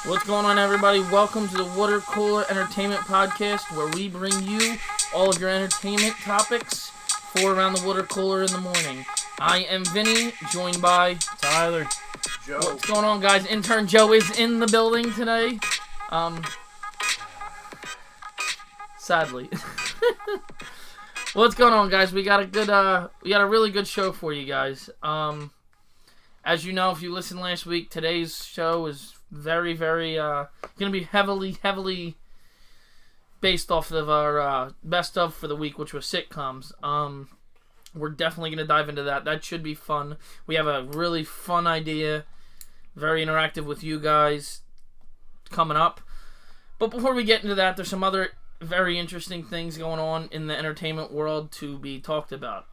What's going on, everybody? Welcome to the Watercooler Entertainment Podcast, where we bring you all of your entertainment topics for around the water cooler in the morning. I am Vinny, joined by Tyler. Joe. What's going on, guys? Intern Joe is in the building today. Sadly. What's going on, guys? We got a really good show for you guys. As you know, if you listened last week, today's show is very, gonna be heavily based off of our best of for the week, which was sitcoms. We're definitely gonna dive into that. That should be fun. We have a really fun idea, very interactive with you guys coming up. But before we get into that, there's some other very interesting things going on in the entertainment world to be talked about.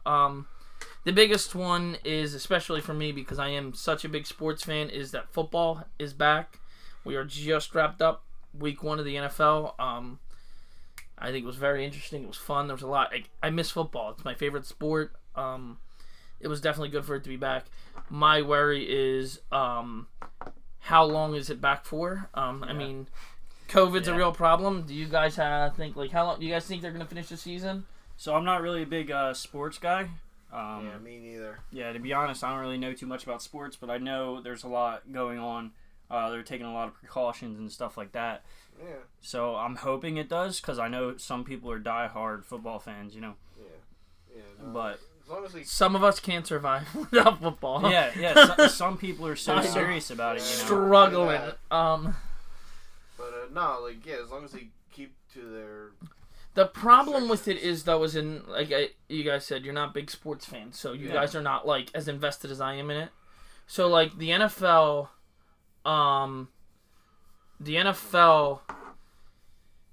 The biggest one is, especially for me because I am such a big sports fan, is that football is back. We are just wrapped up week 1 of the NFL. I think it was very interesting. It was fun. There was a lot. I miss football. It's my favorite sport. It was definitely good for it to be back. My worry is how long is it back for? I mean, COVID's a real problem. Do you guys think, how long do you guys think they're going to finish the season? So I'm not really a big sports guy. Yeah, me neither. Yeah, to be honest, I don't really know too much about sports, but I know there's a lot going on. They're taking a lot of precautions and stuff like that. Yeah. So I'm hoping it does, because I know some people are diehard football fans, you know. Yeah. No, But as long as we... Some of us can't survive without football. Yeah. Some people are so serious about it, you know. Struggling. But no, as long as they keep to their... The problem with it is, though, you guys said, you're not big sports fans, so you guys are not, as invested as I am in it. So, the NFL,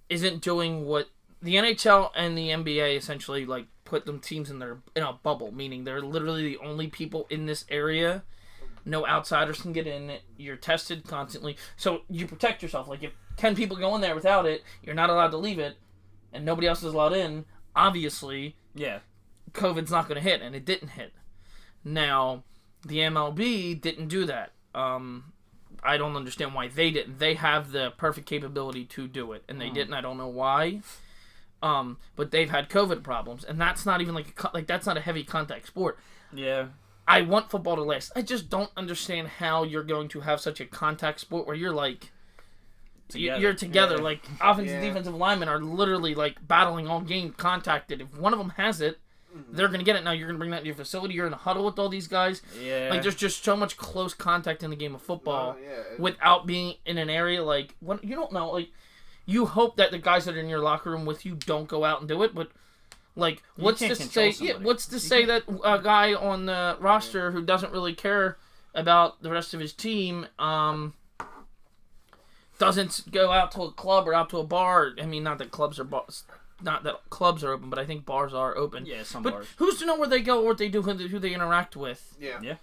isn't doing what the NHL and the NBA essentially, put them teams in a bubble, meaning they're literally the only people in this area. No outsiders can get in. You're tested constantly. So, you protect yourself. If 10 people go in there without it, you're not allowed to leave it. And nobody else is allowed in, obviously, COVID's not going to hit, and it didn't hit. Now, the MLB didn't do that. I don't understand why they didn't. They have the perfect capability to do it, and they didn't. I don't know why. But they've had COVID problems, and that's not even that's not a heavy contact sport. Yeah. I want football to last. I just don't understand how you're going to have such a contact sport where you're together. You're together. Yeah. Offensive and defensive linemen are literally battling all game, contacted. If one of them has it, they're gonna get it. Now you're gonna bring that to your facility. You're in a huddle with all these guys. Yeah. There's just so much close contact in the game of football without being in an area when you don't know. You hope that the guys that are in your locker room with you don't go out and do it, but what's to say? Yeah, what's to say that a guy on the roster who doesn't really care about the rest of his team, doesn't go out to a club or out to a bar. I mean, not that clubs are open, but I think bars are open. Yeah, some but bars. Who's to know where they go, what they do, who they interact with? Yeah.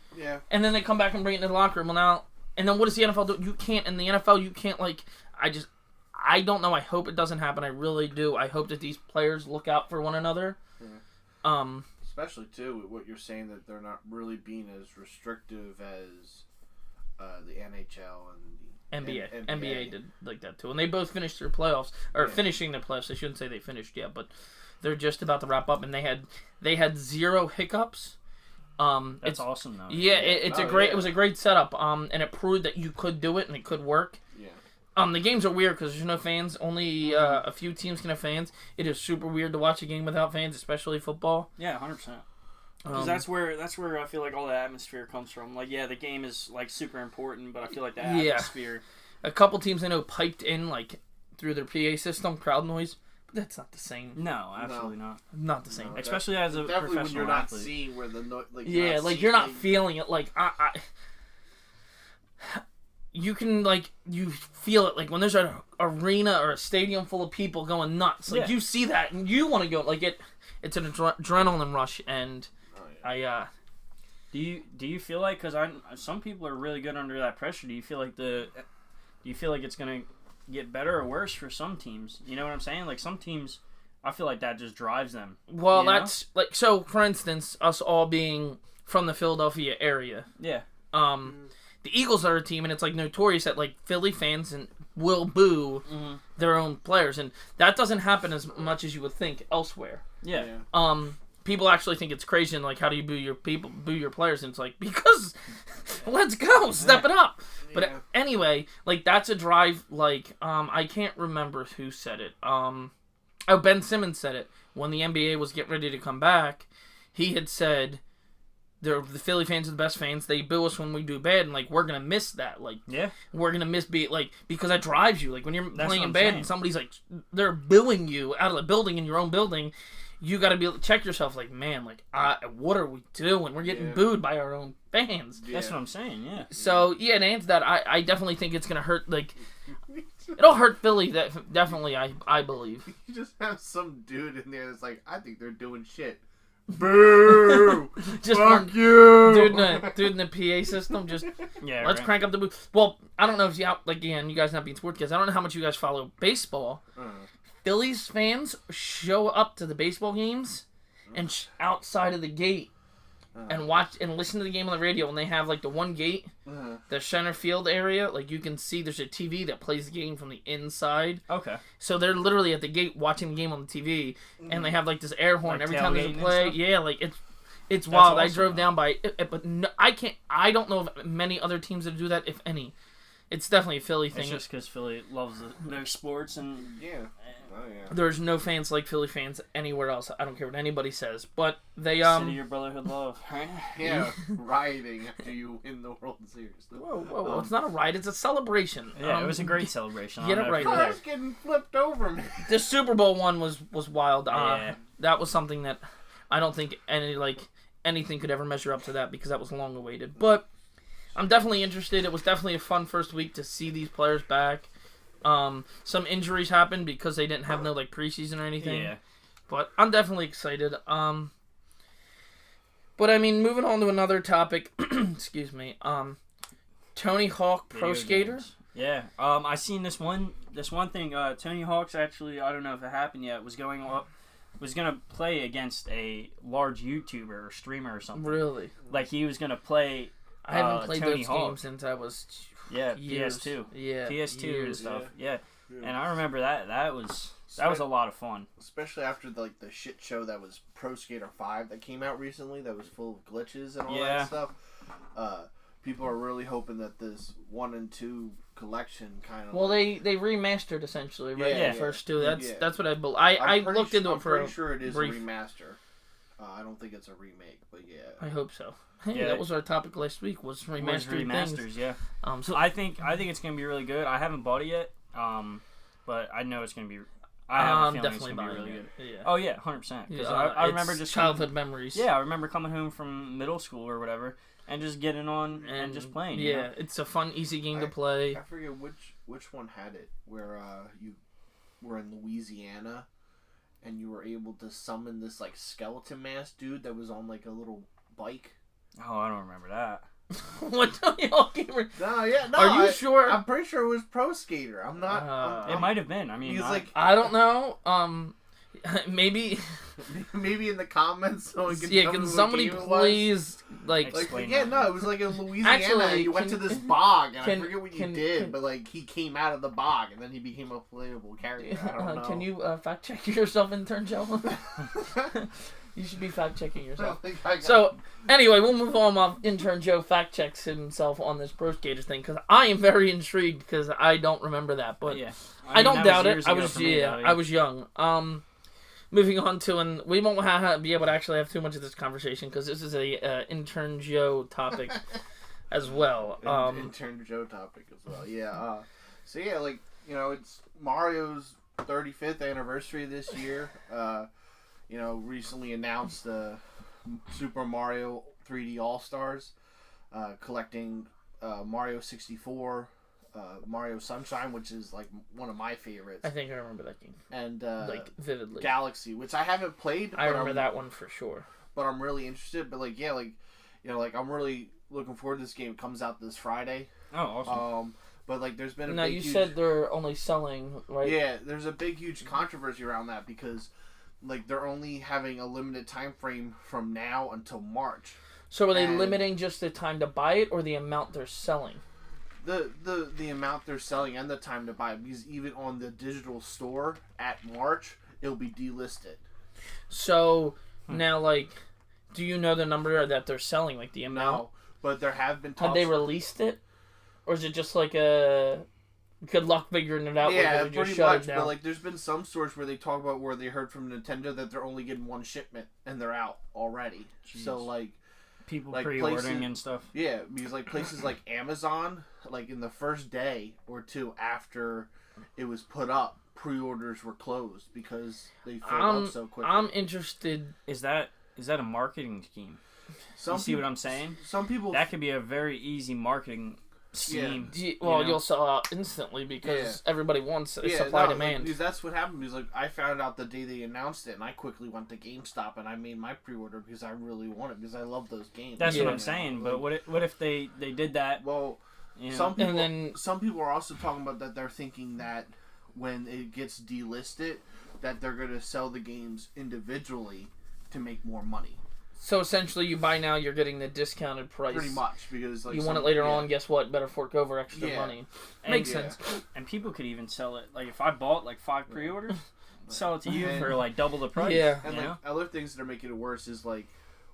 And then they come back and bring it into the locker room. Well, now, and then what does the NFL do? You can't, in the NFL, you can't, I don't know. I hope it doesn't happen. I really do. I hope that these players look out for one another. Yeah. Especially, too, with what you're saying, that they're not really being as restrictive as the NHL and NBA did that too, and they both finished their playoffs finishing their playoffs. I shouldn't say they finished yet, but they're just about to wrap up, and they had 0 hiccups. That's awesome, though. Yeah, it was a great setup. And it proved that you could do it and it could work. Yeah. The games are weird because there's no fans. Only a few teams can have fans. It is super weird to watch a game without fans, especially football. Yeah, 100%. Because that's where I feel like all the atmosphere comes from. The game is super important, but I feel like the atmosphere. A couple teams I know piped in through their PA system, crowd noise, but that's not the same. No, absolutely not. Not the same. No, especially as a professional when you're not athlete. seeing where the you're not feeling it. You can you feel it when there's an arena or a stadium full of people going nuts. You see that and you want to go. It's an adrenaline rush and. Do you feel like, because some people are really good under that pressure? Do you feel like it's gonna get better or worse for some teams? You know what I'm saying? Some teams, I feel like that just drives them. Well, that's so. For instance, us all being from the Philadelphia area. Yeah. the Eagles are a team, and it's like notorious that like Philly fans will boo their own players, and that doesn't happen as much as you would think elsewhere. Yeah. People actually think it's crazy, and like, how do you boo your players? And it's like, because let's go, step it up. But anyway, like, that's a drive. Like, I can't remember who said it. Ben Simmons said it when the NBA was getting ready to come back. He had said, the Philly fans are the best fans. They boo us when we do bad, and like, we're gonna miss that. Like, we're gonna miss because that drives you. Like, when you're playing bad and somebody's like, they're booing you out of the building in your own building, you got to be able to check yourself. Like, man, like, what are we doing? We're getting booed by our own fans. That's what I'm saying. Yeah. So to answer that, I definitely think it's gonna hurt. Like, it'll hurt Philly. Definitely, I believe. You just have some dude in there that's like, I think they're doing shit. Boo! Just fuck you! Dude in the PA system, just let's right. crank up the boo. Well, I don't know if you guys not being sports guys. I don't know how much you guys follow baseball. Phillies fans show up to the baseball games and outside of the gate and watch and listen to the game on the radio. And they have like the one gate, the center field area. Like, you can see there's a TV that plays the game from the inside. Okay. So they're literally at the gate watching the game on the TV, and they have like this air horn like every time there's a play. Yeah, like it's wild. Awesome, I drove down by it, but no, I don't know of many other teams that do that, if any. It's definitely a Philly thing. It's just because Philly loves their sports and There's no fans like Philly fans anywhere else. I don't care what anybody says, but they City of Brotherhood love, right? Yeah, rioting after you win the World Series. Whoa! It's not a riot; it's a celebration. Yeah, it was a great celebration. Get it right. Cars getting flipped over, man. The Super Bowl one was wild. Yeah. That was something that I don't think anything could ever measure up to that, because that was long awaited. But I'm definitely interested. It was definitely a fun first week to see these players back. Some injuries happened because they didn't have no like preseason or anything. Yeah. But I'm definitely excited. But I mean, moving on to another topic. Excuse me. Tony Hawk Pro Skater. Games. Yeah. I seen this one thing. Tony Hawk's actually, I don't know if it happened yet, was gonna play against a large YouTuber or streamer or something. Really? Like, he was gonna play. I haven't played Tony those Hawk. games since I was years. PS2. Yeah, PS2 years. and stuff. Yeah. And I remember that was a lot of fun. Especially after the shit show that was Pro Skater 5 that came out recently, that was full of glitches and all that stuff. People are really hoping that this 1 and 2 collection kind of. Well, they remastered essentially, right? Yeah, the first two. That's what I believe. I looked into it for. I'm pretty sure it is brief. a remaster. I don't think it's a remake, but yeah. I hope so. Hey, that was our topic last week. Was remasters? Yeah. So I think it's gonna be really good. I haven't bought it yet. But I know it's gonna be. I have a feeling definitely it's gonna be really it. good. Yeah. Oh yeah, 100%. Because I remember just childhood memories. Yeah, I remember coming home from middle school or whatever, and just getting on and just playing. Yeah, you know? it's a fun, easy game to play. I forget which one had it, where you were in Louisiana, and you were able to summon this like skeleton mask dude that was on like a little bike. Oh, I don't remember that. What Tony Hawk gamer? No, yeah, no. Are you sure? I'm pretty sure it was Pro Skater. I'm not. It might have been. I mean, I don't know. Maybe in the comments someone can can somebody please explain no, it was like in Louisiana. Actually, you went to this bog, and I forget what you did, but like he came out of the bog, and then he became a playable character. I don't know. Can you fact check yourself, intern Joe? You should be fact checking yourself. So anyway, we'll move on while intern Joe fact checks himself on this Pro Skaters thing, because I am very intrigued, because I don't remember that, but yeah. I don't doubt it. I was young. Moving on to, and we won't be able to actually have too much of this conversation, because this is a intern Joe topic as well. Intern Joe topic as well. Yeah. So yeah, like, you know, it's Mario's 35th anniversary this year. You know, recently announced Super Mario 3D All-Stars, collecting Mario 64, Mario Sunshine, which is like one of my favorites. I think I remember that game. And like vividly. Galaxy, which I haven't played. I remember that one for sure. But I'm really interested. But like, yeah, like, you know, like I'm really looking forward to this game. It comes out this Friday. Oh, awesome. But like, there's been a now big, you huge... said they're only selling, right? Yeah, there's a big, huge controversy around that, because like they're only having a limited time frame from now until March. So are they And limiting just the time to buy it or the amount they're selling? the amount they're selling and the time to buy it, because even on the digital store at March, it'll be delisted. So now, like, do you know the number that they're selling, like the amount? No, but there have been talks. Have they released it, or is it just like a good luck figuring it out? Yeah, where they pretty just shut much. it down? But like, there's been some stores where they talk about where they heard from Nintendo that they're only getting one shipment and they're out already. Jeez. So like, People like pre-ordering places- and stuff. yeah, because like places like Amazon, like in the first day or two after it was put up, pre-orders were closed because they filled up so quickly. I'm interested. Is that a marketing scheme? Some You see what I'm saying? Some people. That could be a very easy marketing scheme. Well, know? you'll sell out instantly because everybody wants it. Supply demand. Because that's what happened. Because like I found out the day they announced it, and I quickly went to GameStop and I made my pre-order because I really want it because I love those games. That's what Yeah. I'm saying. But what if they did that? Well, You know? some people. And then- some people are also talking about that they're thinking that when it gets delisted, that they're going to sell the games individually to make more money. So essentially, you buy now, you're getting the discounted price. Pretty much, because like You want it later on, guess what? Better fork over extra money. Makes sense. And people could even sell it. Like if I bought like 5 pre-orders, sell it to you for like double the price. Yeah. And you like know? other things that are making it worse is like,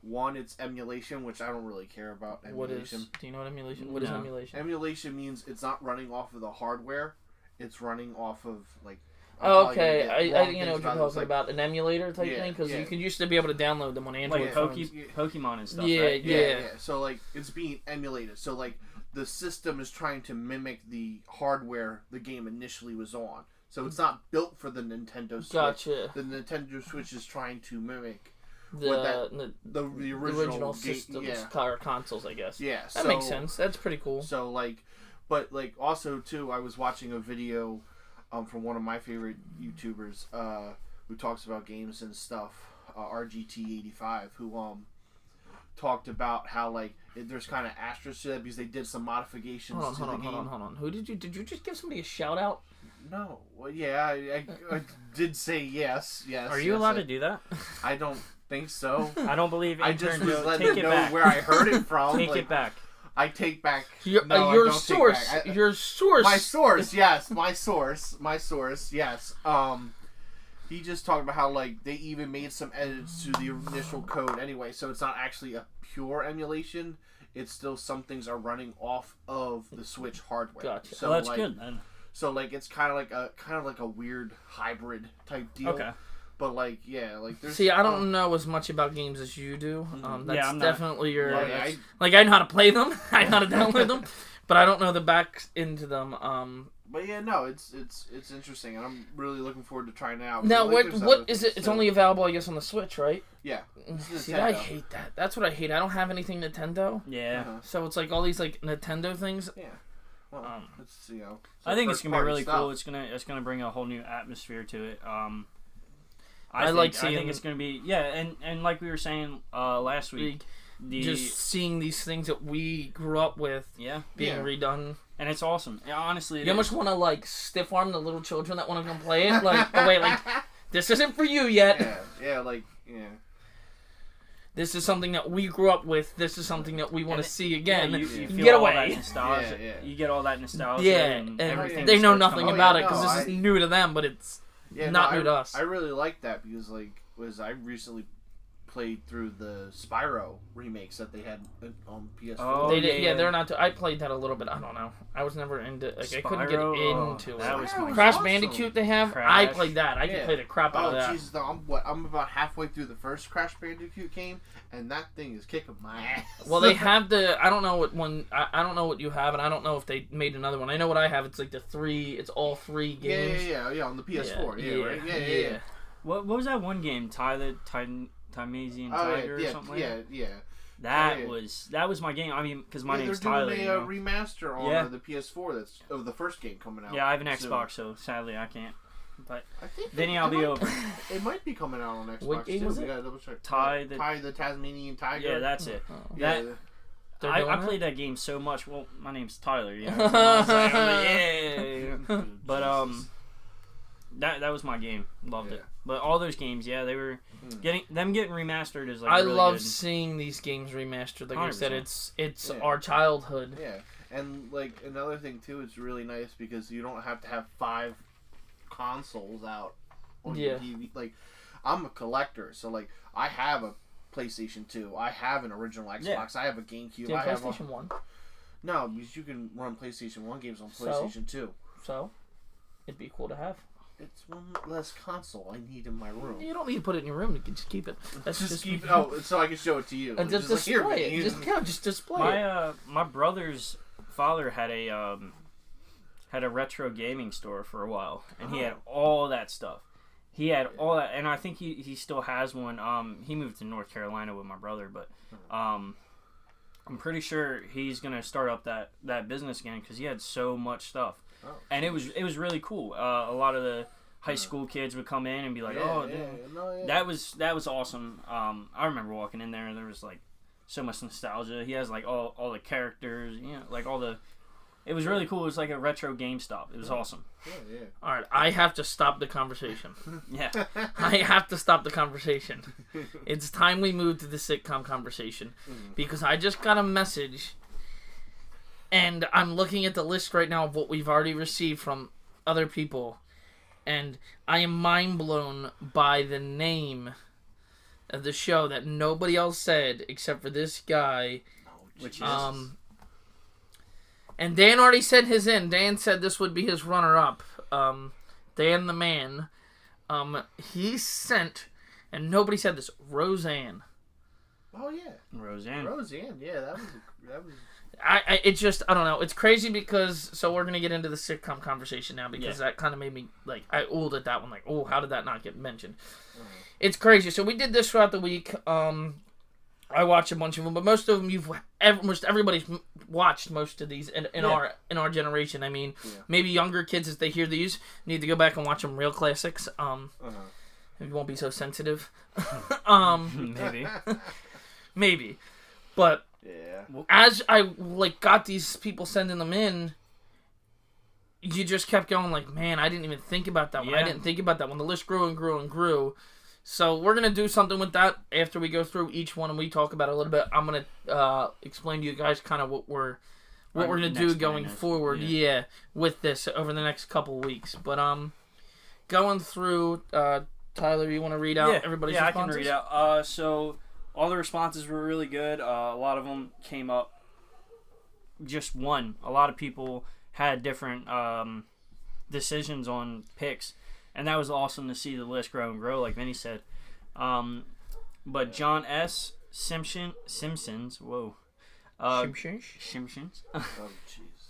one, it's emulation, which I don't really care about. What Emulation. is? Do you know what emulation? What is No. emulation? Emulation means it's not running off of the hardware; it's running off of like. Oh, I'm probably okay. gonna I get wrong think I know things what you're it. It's talking like- about. An emulator type Yeah, thing? Because yeah. you could used to be able to download them on Android Like phones. Pokemon and stuff. Yeah, right? yeah. So like it's being emulated. So like the system is trying to mimic the hardware the game initially was on. So it's not built for the Nintendo Switch. Gotcha. The Nintendo Switch is trying to mimic The the original game. systems, Yeah. or consoles, I guess. Yeah. That makes sense. That's pretty cool. So like, but like also too, I was watching a video from one of my favorite YouTubers who talks about games and stuff, RGT85, who talked about how like there's kind of asterisks to that because they did some modifications to the game. Hold on. Who did you just give somebody a shout out? No, well, yeah, I did say yes. Are you allowed to do that? I don't think so. I don't believe. I just intern was Joe. letting Take them it know back. where I heard it from. Take like, it back. I take back. Your No, I your don't take source. back. Your source. My source, yes. My source, yes. He just talked about how like they even made some edits to the initial code anyway, so it's not actually a pure emulation. It's still some things are running off of the Switch hardware. Gotcha. So Well, that's like, good then. So like it's kind of like a weird hybrid type deal. Okay. But like yeah, like there's. See, I don't know as much about games as you do. That's Yeah, I'm not- definitely your. Yeah, like I know how to play them. I know how to download them, but I don't know the back into them. But yeah, no, it's interesting, and I'm really looking forward to trying it out. Now, Like, there's what other is things, it? It's too. only available, I guess, on the Switch, right? Yeah. It's See, I Nintendo. hate that. That's what I hate. I don't have anything Nintendo, Yeah. Uh-huh. so it's like all these like Nintendo things. Yeah. Well, it's I think it's first gonna be party really stuff. cool. It's gonna bring a whole new atmosphere to it. I like I seeing- think it's gonna be and like we were saying last week, Just seeing these things that we grew up with being redone. and it's awesome. Yeah, honestly, You almost want to like stiff arm the little children that want to come play it. Like, oh wait, like this isn't for you yet. Yeah. This is something that we grew up with. This is something that we want to see again. you feel Get all that away. nostalgia. Yeah. You get all that nostalgia. Yeah, and and everything. they know starts nothing coming about Oh, it yeah, because no, this is new to them, but it's Yeah, not no, new to us. I really like that because I recently played through the Spyro remakes that they had on PS4. Oh, They did, yeah. they're not. I played that a little bit. I don't know. I was never into. Like, I couldn't get Spyro, into that it. was my Crash awesome. Bandicoot they have. Crash. I played that. I could Yeah. play the crap out Oh of that. Jesus! I'm about halfway through the first Crash Bandicoot game, and that thing is kicking my ass. Well, they have the. I don't know what one. I don't know what you have, and I don't know if they made another one. I know what I have. It's like the 3. It's all 3 games. Yeah, on the PS4. Yeah, right? Yeah. What was that one game? Timasian Oh, Tiger or something like that? yeah. That Yeah. was my game. I mean, because my Yeah, name's they're Tyler. doing You a know? remaster on Yeah. the PS4 that's of the first game coming out. Yeah, I have an soon. Xbox, so sadly I can't. But I think Vinny, I'll be over. It might be coming out on Xbox What game too. was We it? gotta double check. Ty the Tasmanian Tiger. Yeah, that's it. Oh. Yeah. They're I doing it? played that game so much. Well, my name's Tyler. You know, so I was like, yeah. But That was my game. Loved Yeah. it. But all those games, yeah, they were getting remastered is like I really love good. seeing these games remastered. Like I said, 100%. it's Yeah. our childhood. Yeah, and like another thing too, it's really nice because you don't have to have 5 consoles out on your TV. Like, I'm a collector, so like I have a PlayStation 2, I have an original Xbox, I have a GameCube, Do you I have have PlayStation 1? No, because you can run PlayStation 1 games on So? PlayStation 2. So, it'd be cool to have. It's one less console I need in my room. You don't need to put it in your room. You can just keep it. That's Just keep it. Oh, so I can show it to you. And just like, here, display man, it. Just display it. My brother's father had a retro gaming store for a while, and he had all that stuff. He had all that, and I think he still has one. He moved to North Carolina with my brother, but I'm pretty sure he's gonna start up that business again because he had so much stuff. Oh, and it was really cool. A lot of the high school kids would come in and be like, that was awesome. I remember walking in there and there was like so much nostalgia. He has like all the characters, like all the. It was really cool. It was like a retro GameStop. It was awesome. Yeah. All right, I have to stop the conversation. Yeah. I have to stop the conversation. It's time we move to the sitcom conversation because I just got a message. And I'm looking at the list right now of what we've already received from other people. And I am mind blown by the name of the show that nobody else said except for this guy. Which is... And Dan already sent his in. Dan said this would be his runner-up. Dan the man. He sent, and nobody said this, Roseanne. Oh, yeah. Roseanne, yeah, that was... I don't know. It's crazy because, so we're going to get into the sitcom conversation now because that kind of made me, like, I oohed at that one. Like, oh, how did that not get mentioned? It's crazy. So we did this throughout the week. I watched a bunch of them, but most of them most everybody's watched most of these in our generation. I mean, maybe younger kids as they hear these need to go back and watch them real classics. You won't be so sensitive. Maybe, but as I got these people sending them in, you just kept going like, man, I didn't even think about that one. I didn't think about that one. The list grew and grew and grew. So we're going to do something with that after we go through each one and we talk about it a little bit. I'm going to explain to you guys kind of what we're going to do going forward with this over the next couple weeks. But going through, Tyler, you want to read out everybody's responses? Yeah, I can read out. So all the responses were really good. A lot of them came up just one. A lot of people had different decisions on picks. And that was awesome to see the list grow and grow, like Vinny said. But John S. Simpsons, whoa. Simpsons.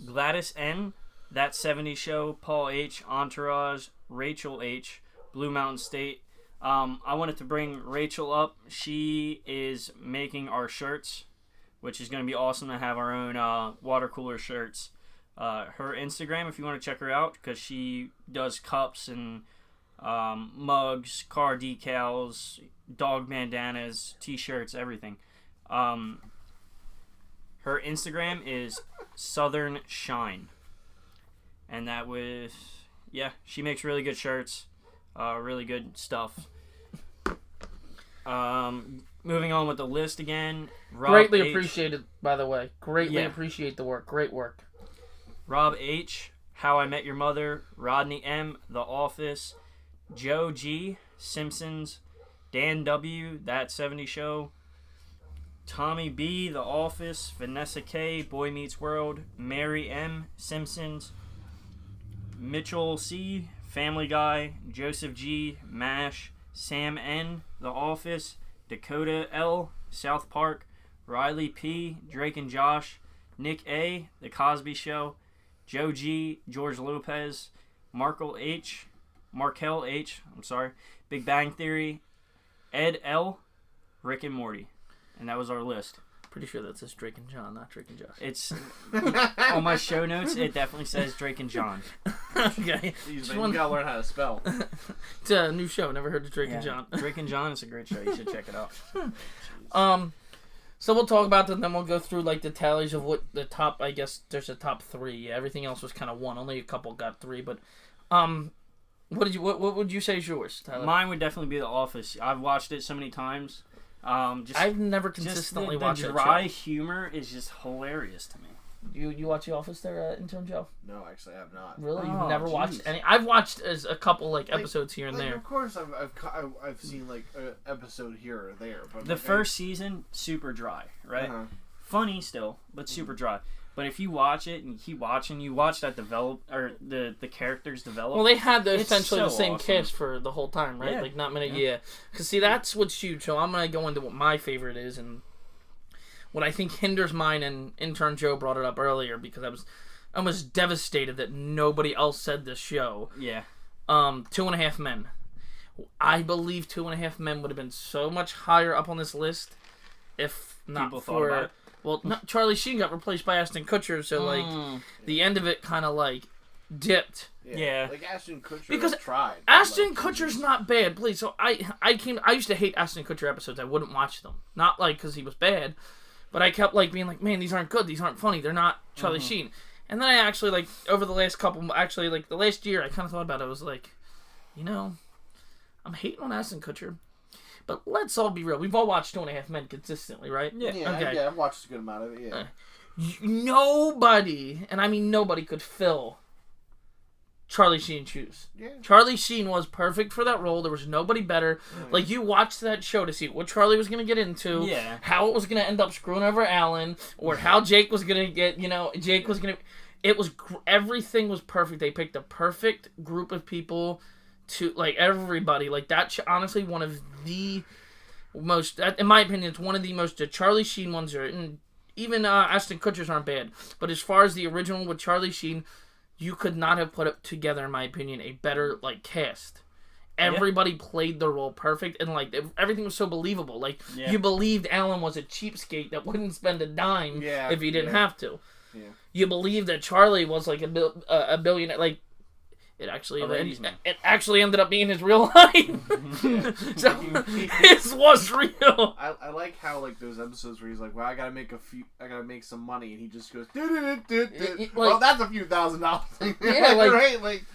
Gladys N. That 70s Show, Paul H. Entourage, Rachel H. Blue Mountain State. I wanted to bring Rachel up. She is making our shirts, which is going to be awesome to have our own Watercooler shirts. Her Instagram, if you want to check her out, because she does cups and mugs, car decals, dog bandanas, t-shirts, everything. Her Instagram is Southern Shine, and that was she makes really good shirts, really good stuff. Moving on with the list again. Rob Greatly H. appreciated, by the way. Greatly appreciate the work. Great work. Rob H. How I Met Your Mother. Rodney M. The Office. Joe G. Simpsons. Dan W. That 70s Show. Tommy B. The Office. Vanessa K. Boy Meets World. Mary M. Simpsons. Mitchell C. Family Guy. Joseph G. MASH. Sam N. The Office. Dakota L. South Park. Riley P. Drake and Josh. Nick A. The Cosby Show. Joe G. George Lopez. Markel H. Big Bang Theory. Ed L. Rick and Morty. And that was our list. Pretty sure that says Drake and John, not Drake and Josh. It's on my show notes. It definitely says Drake and John. Okay. Jeez, man, you gotta learn how to spell. It's a new show. Never heard of Drake and John. Drake and John is a great show. You should check it out. So we'll talk about them, then we'll go through the tallies of what the top. I guess there's a top 3. Everything else was kind of 1. Only a couple got 3, but What would you say is yours, Tyler? Mine would definitely be The Office. I've watched it so many times. I've never consistently watched it. The dry humor is just hilarious to me. You watch The Office there, Intern Joe? No, actually, I have not. Really? Oh, You've never geez. watched any? I've watched a couple episodes here and there. Of course, I've seen like an episode here or there. But The first season, super dry, right? Uh-huh. Funny still, but super dry. But if you watch it and you keep watching, you watch that develop or the characters develop. Well, they had It's essentially the so same awesome. cast for the whole time, right? Yeah. Like not many, yeah. Because see, that's what's huge. So I'm gonna go into what my favorite is, and what I think hinders mine. And Intern Joe brought it up earlier because I was almost devastated that nobody else said this show. Yeah. 2.5 Men. I believe 2.5 Men would have been so much higher up on this list if not People thought for about it. well, Charlie Sheen got replaced by Ashton Kutcher, so like the end of it kind of like dipped. Yeah. Like Ashton Kutcher Because tried. Ashton Like, Kutcher's not bad, please. So I used to hate Ashton Kutcher episodes. I wouldn't watch them, not like because he was bad, but I kept like being like, man, these aren't good. These aren't funny. They're not Charlie Sheen. And then I actually like over the last couple, actually like the last year, I kind of thought about it. I was like, you know, I'm hating on Ashton Kutcher, but let's all be real. We've all watched 2.5 Men consistently, right? Yeah. Okay. Yeah, I've watched a good amount of it. Yeah. Nobody, and I mean nobody, could fill Charlie Sheen's shoes. Yeah. Charlie Sheen was perfect for that role. There was nobody better. Like, you watched that show to see what Charlie was going to get into, Yeah. how it was going to end up screwing over Alan, or how Jake was going to get, Jake was going to... It was... Everything was perfect. They picked a perfect group of people to... Like, everybody. Like, that's honestly one of the most... In my opinion, it's one of the most... The Charlie Sheen ones are... And even Ashton Kutcher's aren't bad. But as far as the original with Charlie Sheen... You could not have put it together, in my opinion, a better like cast. Everybody played the role perfect, and like everything was so believable. Like you believed Alan was a cheapskate that wouldn't spend a dime if he didn't have to. Yeah. You believed that Charlie was like a billionaire. Like it actually ended up being his real life. So his was real. I like how like those episodes where he's like, well, I gotta make some money, and he just goes, well, that's a few $1,000s. Yeah, like, right, like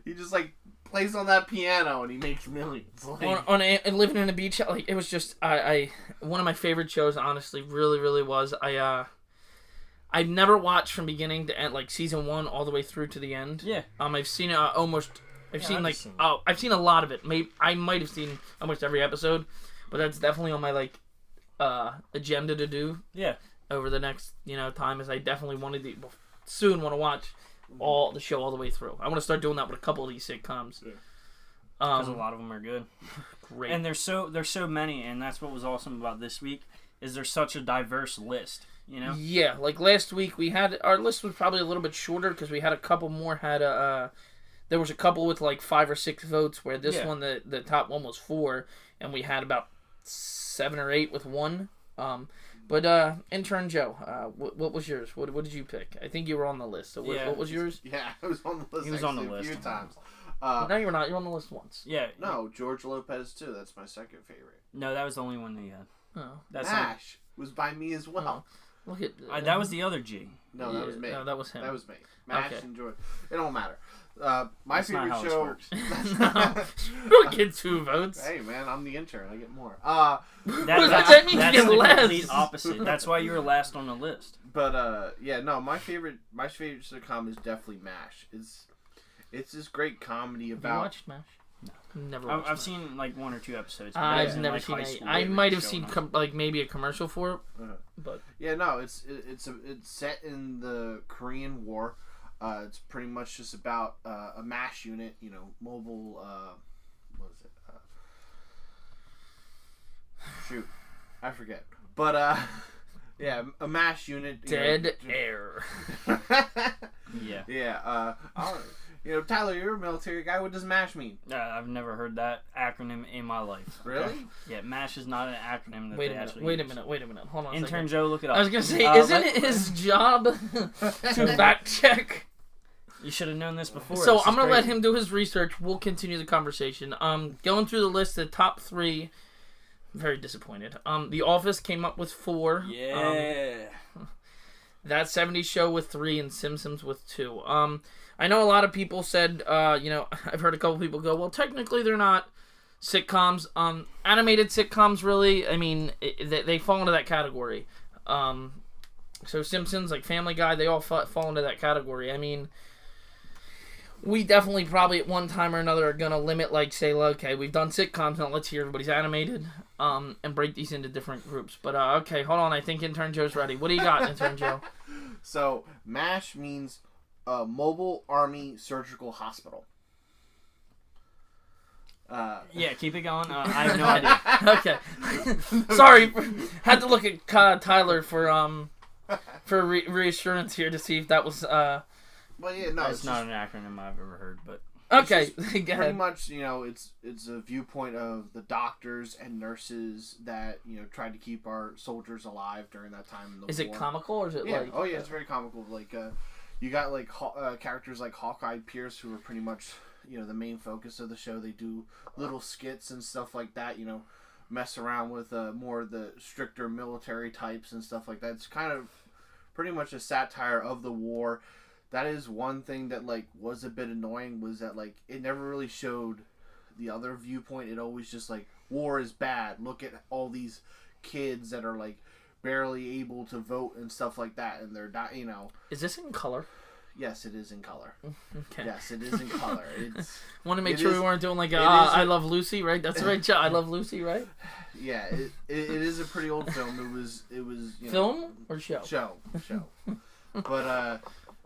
he just like plays on that piano and he makes millions. Like, and living in a beach, like it was just I one of my favorite shows. Honestly, really was. I've never watched from beginning to end, like season 1 all the way through to the end. Yeah. I've seen it almost. I've seen I've seen a lot of it. Maybe I might have seen almost every episode, but that's definitely on my like agenda to do. Yeah. Over the next time, as I definitely want to watch all the show all the way through. I want to start doing that with a couple of these sitcoms. Yeah. Because a lot of them are good. Great. And there's so many, and that's what was awesome about this week. Is there's such a diverse list. Yeah, like last week we had our list was probably a little bit shorter because we had a couple more there was a couple with like 5 or 6 votes where this one the top one was 4 and we had about 7 or 8 with 1. But Intern Joe, what was yours? What did you pick? I think you were on the list. So what was yours? Yeah, I was on the list. He was on the list a few times. No, you're not. You're on the list once. Yeah. No, George Lopez too. That's my second favorite. No, that was the only one that you had. Oh. That's MASH was by me as well. Look at that was the other G. No, that was me. No, that was him. That was me. MASH and George. It don't matter. My That's favorite not how show. this works. You'll get 2 votes. Hey man, I'm the intern. I get more. That means you get the less. complete opposite. That's why you were last on the list. But yeah, no, my favorite sitcom is definitely MASH. It's this great comedy about. Have you watched MASH? No, never watched I've MASH. seen like 1 or 2 episodes. I've never seen it. I might have seen like maybe a commercial for it, but yeah, no, it's set in the Korean War. It's pretty much just about a MASH unit, mobile. What is it? Shoot, I forget. But yeah, a MASH unit. Dead Air. Yeah. Yeah. Tyler, you're a military guy. What does MASH mean? I've never heard that acronym in my life. Really? Yeah, MASH is not an acronym that Wait they a actually minute. use. Wait a minute. Hold on. Intern Joe, look it up. I was gonna say, isn't it his job to fact check? You should have known this before. So I'm gonna let him do his research. We'll continue the conversation. Going through the list, the top 3. I'm very disappointed. The Office came up with 4. Yeah. That 70s Show with 3 and Simpsons with 2. I know a lot of people said, I've heard a couple people go, well, technically they're not sitcoms. Animated sitcoms, really, I mean, they fall into that category. So Simpsons, like Family Guy, they all fall into that category. I mean, we definitely probably at one time or another are going to limit, like, say, okay, we've done sitcoms, now let's hear everybody's animated, and break these into different groups. But, okay, hold on, I think Intern Joe's ready. What do you got, Intern Joe? So, MASH means Mobile Army Surgical Hospital. Yeah, keep it going. I have no idea. Okay. Sorry, had to look at Tyler for reassurance here to see if that was... Well, yeah, no, it's not an acronym I've ever heard, but... Okay, go pretty ahead. much, it's a viewpoint of the doctors and nurses that, tried to keep our soldiers alive during that time in the war. Is it comical or is it like... Oh, yeah, it's very comical. Like, you got, like, characters like Hawkeye Pierce who are pretty much, the main focus of the show. They do little skits and stuff like that, mess around with more of the stricter military types and stuff like that. It's kind of pretty much a satire of the war. That is one thing that, like, was a bit annoying, was that, like, it never really showed the other viewpoint. It always just, like, war is bad. Look at all these kids that are, like, barely able to vote and stuff like that, and they're not, Is this in color? Yes, it is in color. Okay. Yes, it is in color. It's... Want to make sure we weren't doing, like, I Love Lucy, right? That's right, I Love Lucy, right? Yeah, it is a pretty old film. It was Film or show? Show. But,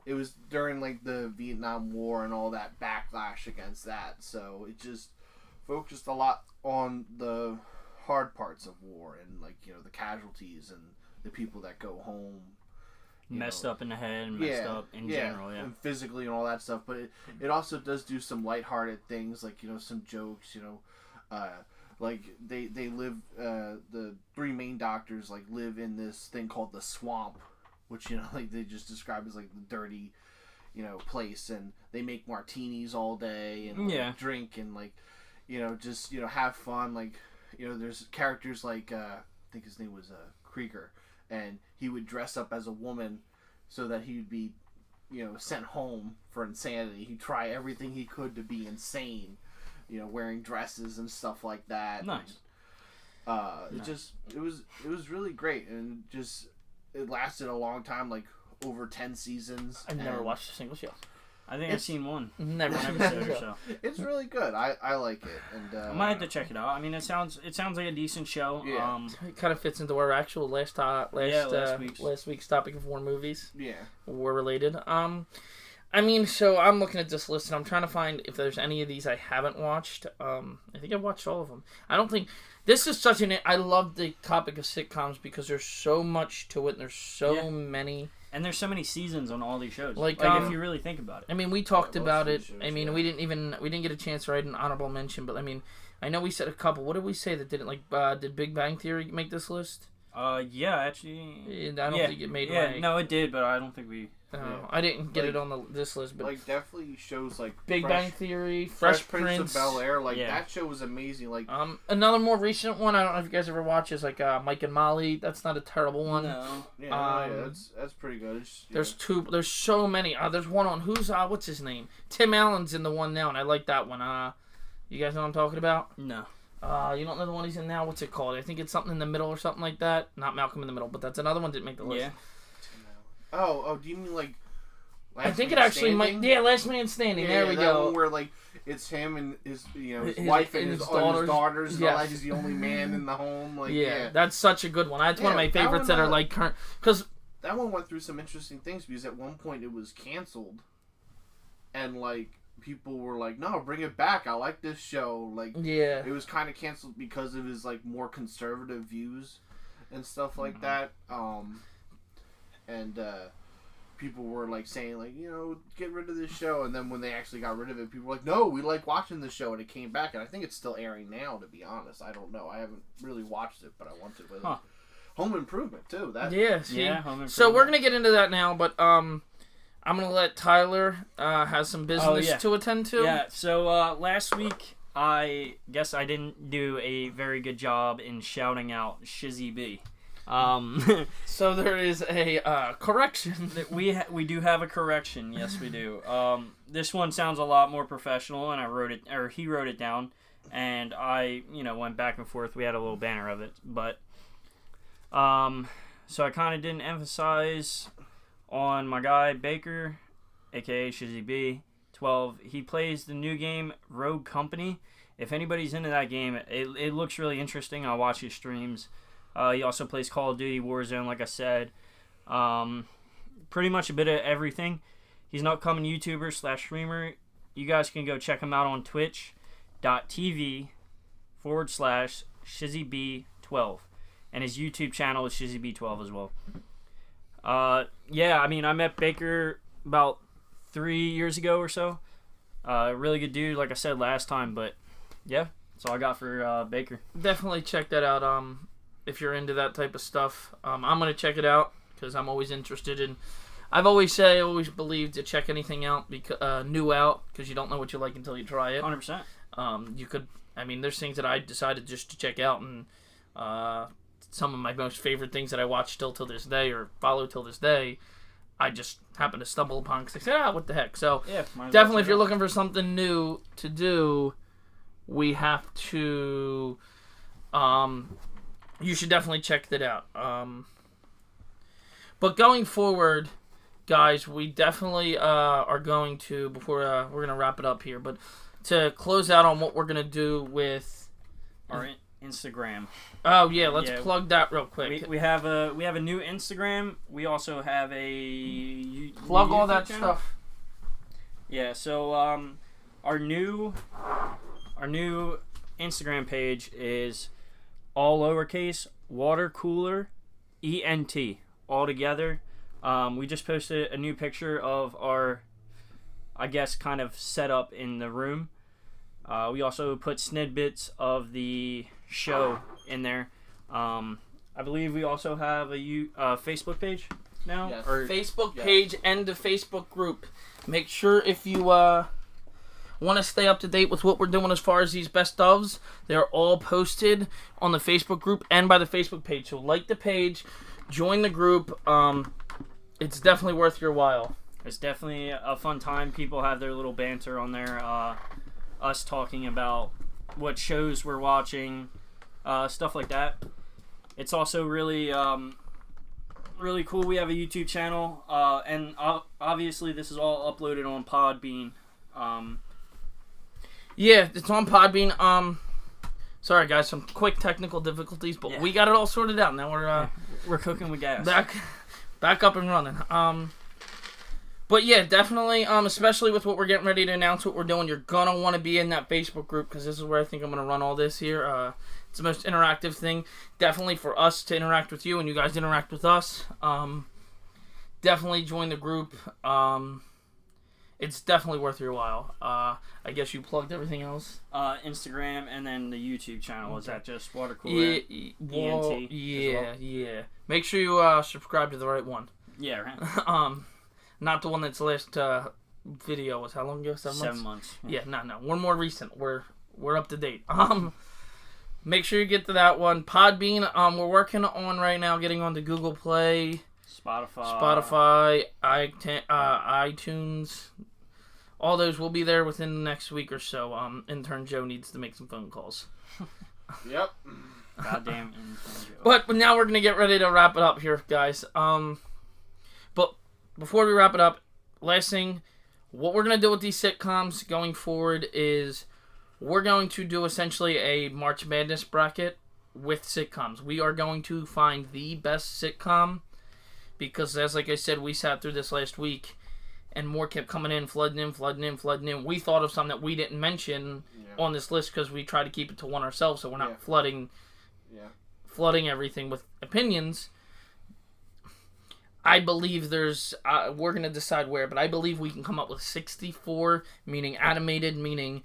it was during, like, the Vietnam War and all that backlash against that. So it just focused a lot on the hard parts of war and, like, the casualties and the people that go home. Messed up in the head and messed up in general, yeah. And physically and all that stuff. But it also does do some lighthearted things, like, some jokes, like, they live, the 3 main doctors, like, live in this thing called the swamp, which, like, they just describe as, like, the dirty, place, and they make martinis all day, and like, drink, and, like, just, have fun, like, there's characters like, I think his name was, Krieger, and he would dress up as a woman so that he would be, sent home for insanity. He'd try everything he could to be insane, wearing dresses and stuff like that. Nice. And, it was really great, and just... It lasted a long time, like over 10 seasons. I've never watched a single show. I think I've seen one. Never One episode or so. It's really good. I like it, and I might have to check it out. I mean, it sounds like a decent show. Yeah. It kind of fits into our actual last week's topic of war movies. Yeah. War related. I mean, so I'm looking at this list and I'm trying to find if there's any of these I haven't watched. I think I've watched all of them. I don't think this is such an. I love the topic of sitcoms because there's so much to it and there's so many. And there's so many seasons on all these shows. Like if you really think about it. I mean, we talked about it. I mean, we didn't get a chance to write an honorable mention, but I mean, I know we said a couple. What did we say that didn't did Big Bang Theory make this list? Yeah, actually. I don't think it made my... no, it did, but I don't think we... I didn't get it on this list, but... Like, definitely shows, like... Big Bang Theory, Fresh Prince of Bel-Air, like, that show was amazing, like... Another more recent one, I don't know if you guys ever watch, is, like, Mike and Molly. That's not a terrible one. No. That's pretty good. There's so many. There's one on, what's his name? Tim Allen's in the one now, and I like that one. You guys know what I'm talking about? No. You don't know the one he's in now? What's it called? I think it's something in the middle or something like that. Not Malcolm in the Middle, but that's another one that didn't make the list. Yeah. Oh, do you mean like? I think it actually might. Yeah, Last Man Standing. There we go. One where like it's him and his wife and his daughters. And all that. He's the only man in the home. Like that's such a good one. That's one of my favorites that are like current because that one went through some interesting things because at one point it was canceled, and like. People were like, no, bring it back. I like this show. Like, it was kind of canceled because of his like more conservative views and stuff like that. And people were like saying like, get rid of this show. And then when they actually got rid of it, people were like, no, we like watching the show, and it came back. And I think it's still airing now. To be honest, I don't know. I haven't really watched it, but I want to. But Home Improvement too. Home Improvement. So we're gonna get into that now, but I'm going to let Tyler have some business to attend to. Yeah, so last week, I guess I didn't do a very good job in shouting out Shizzy B. So there is a correction. We do have a correction. Yes, we do. This one sounds a lot more professional, and he wrote it down, and I, went back and forth. We had a little banner of it, but, so I kind of didn't emphasize on my guy Baker, aka Shizzy B 12. He plays the new game Rogue Company. If anybody's into that game, it looks really interesting. I'll watch his streams. He also plays Call of Duty Warzone, like I said. Pretty much a bit of everything. He's an upcoming YouTuber/streamer. You guys can go check him out on twitch.tv/ShizzyB12. And his YouTube channel is ShizzyB12 as well. I met Baker about 3 years ago or so. Really good dude, like I said last time. But, yeah, that's all I got for Baker. Definitely check that out. If you're into that type of stuff, I'm going to check it out because I'm always interested in. I always believe to check anything out, new out, because you don't know what you like until you try it. 100%. There's things that I decided just to check out, and some of my most favorite things that I watch still till this day or follow till this day, I just happen to stumble upon because I said, what the heck. So yeah, definitely if you're looking for something new to do, we have to... you should definitely check that out. But going forward, guys, we definitely are going to, before we're going to wrap it up here, but to close out on what we're going to do with our Instagram. Oh, yeah, let's plug that real quick. We have a new Instagram. We also have a... Plug all that stuff. Yeah, so our new Instagram page is... all lowercase, Watercooler, ENT, all together. We just posted a new picture of our, I guess, kind of setup in the room. We also put snidbits of the show in there. I believe we also have a Facebook page now. Yes. Facebook page and the Facebook group. Make sure if you... want to stay up to date with what we're doing as far as these best ofs, they're all posted on the Facebook group and by the Facebook page. So like the page, join the group. It's definitely worth your while. It's definitely a fun time. People have their little banter on there. Us talking about what shows we're watching, stuff like that. It's also really really cool. We have a YouTube channel, and obviously this is all uploaded on Podbean. Yeah, it's on Podbean. Sorry guys, some quick technical difficulties, but we got it all sorted out. Now we're cooking with gas. Back up and running. But yeah, definitely, especially with what we're getting ready to announce what we're doing, you're gonna want to be in that Facebook group because this is where I think I'm gonna run all this here. It's the most interactive thing, definitely for us to interact with you and you guys interact with us. Definitely join the group. It's definitely worth your while. I guess you plugged everything else. Instagram and then the YouTube channel. Is that just Watercooler? ENT? Yeah. Make sure you subscribe to the right one. Yeah, right. Not the one that's last video was how long ago? 7 months? 7 months. Yeah, no. We're more recent. We're up to date. Make sure you get to that one. Podbean. We're working on right now getting on to Google Play. Spotify, iTunes, all those will be there within the next week or so. Intern Joe needs to make some phone calls. Yep. Goddamn intern Joe. But now we're gonna get ready to wrap it up here, guys. But before we wrap it up, last thing, what we're gonna do with these sitcoms going forward is we're going to do essentially a March Madness bracket with sitcoms. We are going to find the best sitcom. Because, like I said, we sat through this last week, and more kept coming in, flooding in. We thought of some that we didn't mention on this list because we try to keep it to one ourselves, so we're not flooding everything with opinions. I believe there's... we're going to decide where, but I believe we can come up with 64, meaning animated, meaning,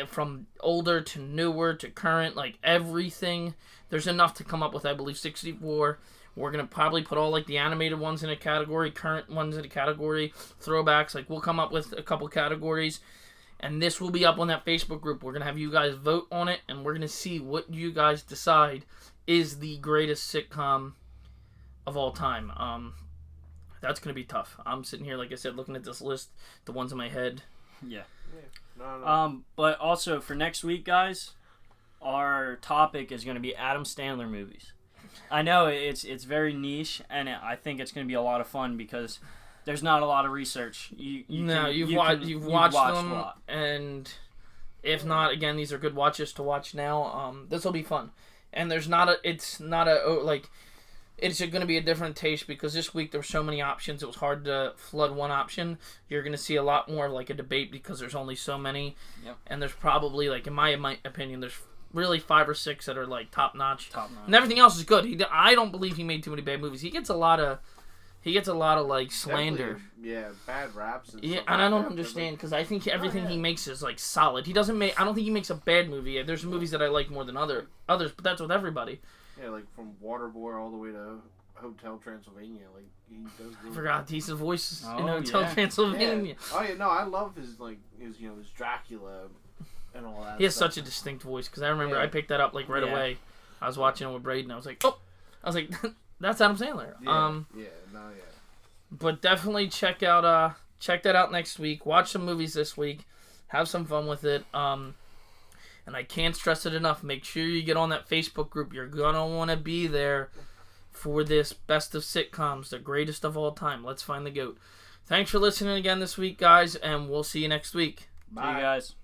from older to newer to current, like everything. There's enough to come up with, I believe, 64. We're going to probably put all, the animated ones in a category, current ones in a category, throwbacks. We'll come up with a couple categories. And this will be up on that Facebook group. We're going to have you guys vote on it, and we're going to see what you guys decide is the greatest sitcom of all time? That's going to be tough. I'm sitting here, like I said, looking at this list, the ones in my head. Yeah. No. But also for next week, guys, our topic is going to be Adam Sandler movies. I know it's very niche, and I think it's going to be a lot of fun because there's not a lot of research. You've watched them, a lot. And if not, again, these are good watches to watch now. This will be fun, and it's going to be a different taste because this week there were so many options. It was hard to flood one option. You're going to see a lot more like a debate because there's only so many. Yep. And there's probably, like, in my opinion, there's really 5 or 6 that are, like, top notch. And everything else is good. I don't believe he made too many bad movies. He gets a lot of like slander. Yeah, bad raps. And I don't understand because I think everything he makes is like solid. He doesn't make. I don't think he makes a bad movie. There's movies that I like more than others, but that's with everybody. Yeah, like from Waterboy all the way to Hotel Transylvania. Like he does. I forgot he's the voice in Oh, Hotel yeah. Transylvania. Yeah. Oh yeah, no, I love his his Dracula and all that. He has stuff. such a distinct voice because I remember Yeah. I picked that up like right Yeah. away. I was watching it with Braden. I was like, that's Adam Sandler. Yeah. But definitely check that out next week. Watch some movies this week. Have some fun with it. And I can't stress it enough. Make sure you get on that Facebook group. You're gonna want to be there for this best of sitcoms, the greatest of all time. Let's find the GOAT. Thanks for listening again this week, guys, and we'll see you next week. See you guys.